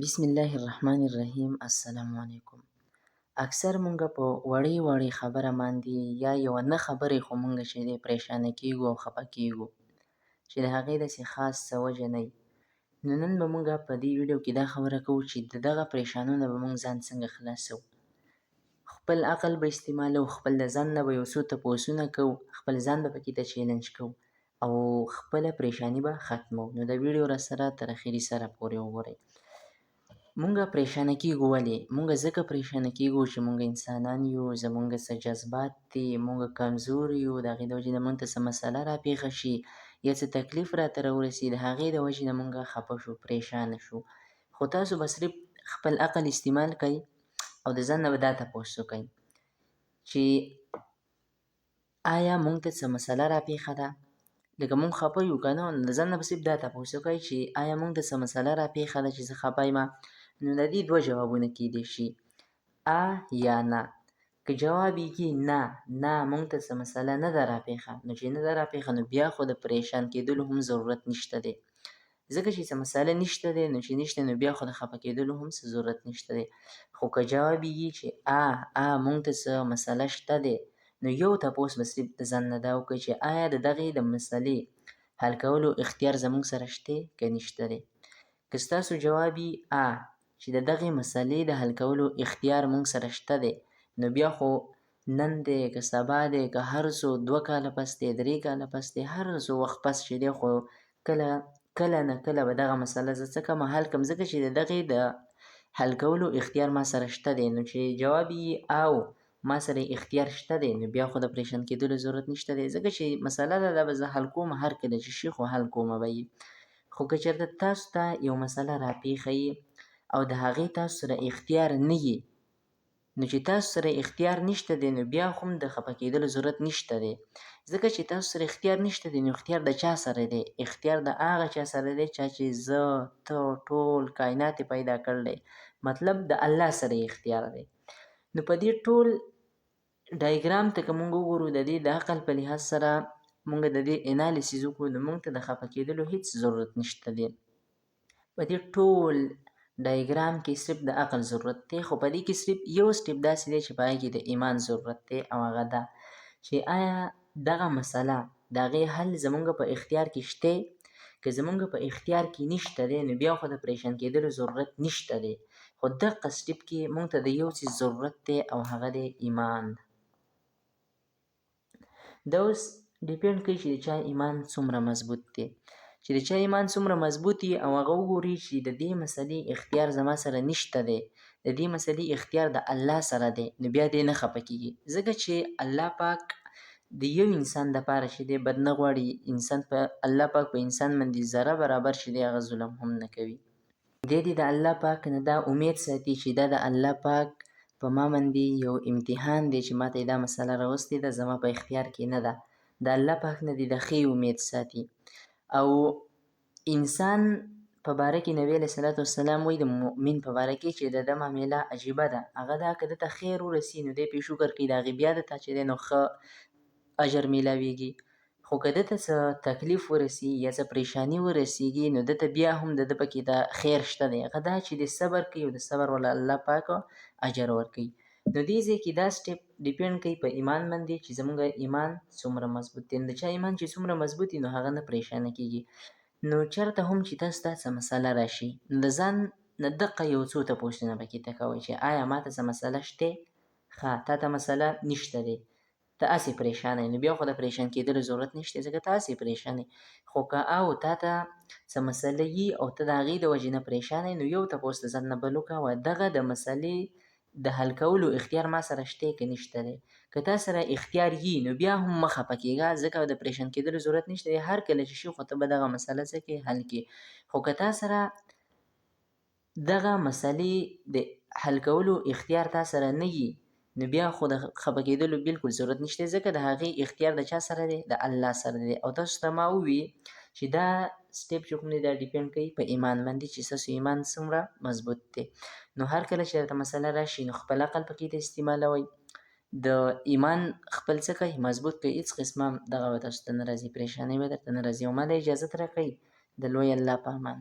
بسم الله الرحمن الرحیم. السلام علیکم. اکثر مونږ په وړې خبره باندې یا یوه نه خبرې خو مونږ چې دی پریشانه کیږو او خفه کیږو چې د هغې داسې خاص څه وجه نه وي. نو نن به مونږ په دې ویډیو کې دا خبره کوو چې د دغه پریشانیو نه به مونږ ځان څنګه خلاصوو. خپل عقل به استعمالوو، خپل د ځان نه به یو څو تپوسونه کوو، خپل ځان به پکې ته چیلنج کوو او خپله پریشاني به ختموو. نو د ویډیو راسره تر اخري سره پورې وګورئ. مونږ پریشانه کیږو ولې؟ مونږ ځکه پریشانه کیږو چې مونږ انسانان یو، زمونږ څه جذبات دي، مونږ کمزور یو، د هغې د وجې نه مونږ ته څه مسله راپېښه شي یا څه تکلیف راته راورسي، د هغې د وجې نه مونږ خفه شو، پریشانه شو. خو تاسو به صرف خپل عقل استعمال کوئ او د ځان نه به دا تپوس وکئ چې آیا مونږ ته څه مسله راپېښه ده؟ لکه مونږ خفه یو که نه، د ځان نه به صرف دا تپوس وکئ چې آیا مونږ ته څه مسله راپېښه ده چې زه خفه یم؟ نو د دې دوه جوابونه کیدی شي، یا نه. که جواب یې کې نه مونږ ته څه مسله نه ده راپېښه، نو چې نه ده راپېښه نو بیا خو د پریشان کېدلو هم ضرورت نشته دی، ځکه چې څه مسله نشته دی نو چې نشته نو بیا خو د خفه کېدلو هم څه ضرورت نشته دی. خو که جواب یې چې مونږ ته څه مسله شته دی، نو یو تپوس به صرف د ځان نه دا وکړئ چې آیا د دغې د مسلې حل کولو اختیار زمونږ سره شته که نشته دی. که ستاسو جواب یې چې د دغې مسلې د حل کولو اختیار مونږ سره شته دی، نو بیا خو نن دی که سبا دی که هر څو 2 کاله پس دی 3 کاله پس دی هر څو وخت پس چې دی خو کله نه کله به دغه مسله زه څه کوم حل کړم، ځکه چې د دغې د حل کولو اختیار ما سره شته دی. نو چې جواب یې ما سره اختیار شته دی نو بیا خو د پریشان کېدلو ضرورت نشته دی، ځکه چې مسله ده دا به زه حل کوم، هر کله چې شي خو حل کومه به یي. خو که چېرته تاسو ته یو مسله راپېښه یي او د هغې تاسو سره اختیار نه یي، نو چې تاسو سره اختیار نشته دی نو بیا خو هم د خفه کېدلو ضرورت نشته دی، ځکه چې تاسو سره اختیار نشته دی. نو اختیار د چا سره دی؟ اختیار د هغه چا سره دی چا چې زه ته ټول کائنات یې پیدا کړلی، مطلب د الله سره اختیار دی. نو په دې ټول ډایګرام ته که مونږ وګورو د دې د عقل په لحاظ سره مونږ د دې انالیسیس وکړو نو مونږ ته د خفه کېدلو هیڅ ضرورت نشته دی. په دې ټول ډایګرام کې صرف د عقل ضرورت دی، خو په دې کې صرف یو سټپ داسې دی چې په هغې کې د ایمان ضرورت دی او هغه دا چې آیا دغه مسله د هغې حل زمونږ په اختیار کې شته؟ که زمونږ په اختیار کې نشته دی نو بیا خو د پریشان کېدلو ضرورت نشته دی، خو دغه سټپ کې مونږ ته د یو څیز ضرورت دی او هغه دی ایمان. دا اوس ډیپینډ کوي چې د چا ایمان څومره مضبوط دی. چې د چا ایمان څومره مضبوط وي او هغه وګوري چې د دې مسلې اختیار زما سره نشته دی، د دې مسلې اختیار د الله سره دی، نو بیا دی نه خفه کېږي، ځکه چې الله پاک د یو انسان دپاره چې دی بد نه غواړي. الله پاک په انسان باندې ذره برابر چې دی هغه ظلم هم نه کوي. دی د الله پاک نه دا امید ساتي چې دا د الله پاک په ما باندې یو امتحان دی چې ما ته یې دا مسله راوستې ده، زما په اختیار کې نه ده. د الله پاک نه د ښې امید ساتي. او انسان په باره کې نبي علیه صلات وسلام وایي د مؤمن په باره کې چې د ده معامله عجیبه ده، هغه دا که ده ته خیر ورسي نو دی پرې شکر کوي، د هغې بیا ده ته چې دی نو ښه اجر میلاویږي. خو که ده ته څه تکلیف ورسي یا څه پریشاني ورسیږي نو ده ته بیا هم د ده پکې د خیر شته دی، هغه دا چې د صبر کوي او د صبر والا الله پاک اجر ورکوي. نو دې ځای کې دا سټپ ډیپینډ کوي په ایمان باندې چې زموږ ایمان څومره مضبوط دی. د چا ایمان چې څومره مضبوط وي نو هغه نه پریشانه کېږي. نو چېرته هم چې تاسو ته څه مسله راشي نو د ځان نه دقه یو څو تپوسونه پکې ته کوئ چې آیا ما ته څه مسله شته؟ ښه تا ته مسله نشته دی، ته هسې پریشانه یې، نو بیا خو د پریشان کېدلو ضرورت نشته ځکه ته هسې پریشانه یې. خو که تا ته څه مسله یي او ته د هغې د وجې نه پریشانه یې نو یو تپوس د ځان نه بل وکړه دغه د مسلې د حل کولو اختیار ما سره شته که نشته دی. که تا سره اختیار یي نو بیا هم مه خفه کېږه ځکه د پریشان کېدلو ضرورت نشته دی، هر کله چې شي خو ته به دغه مسله څه کړې حل کړې. خو که تا سره دغه مسلې د حل کولو اختیار تا سره نه یي نو بیا خو د خفه کېدلو بالکل ضرورت نشته ځکه د هغې اختیار د چا سره دی؟ د الله سره دی. او تاسو ته ما ووي چې دا سټپ چې کوم دی دا ډیپینډ کوي په ایمان باندې چې ستاسو ایمان څومره مضبوط دی. نو هر کله چې درته مسله راشي نو خپل عقل پکې ته استعمالوئ، د ایمان خپل څه کوئ مضبوط کوئ، هېڅ قسمه دغه به تاسو ته نه راځي، پریشانۍ به درته نه راځي. او ما ته اجازت راکړئ د لوی الله په امان.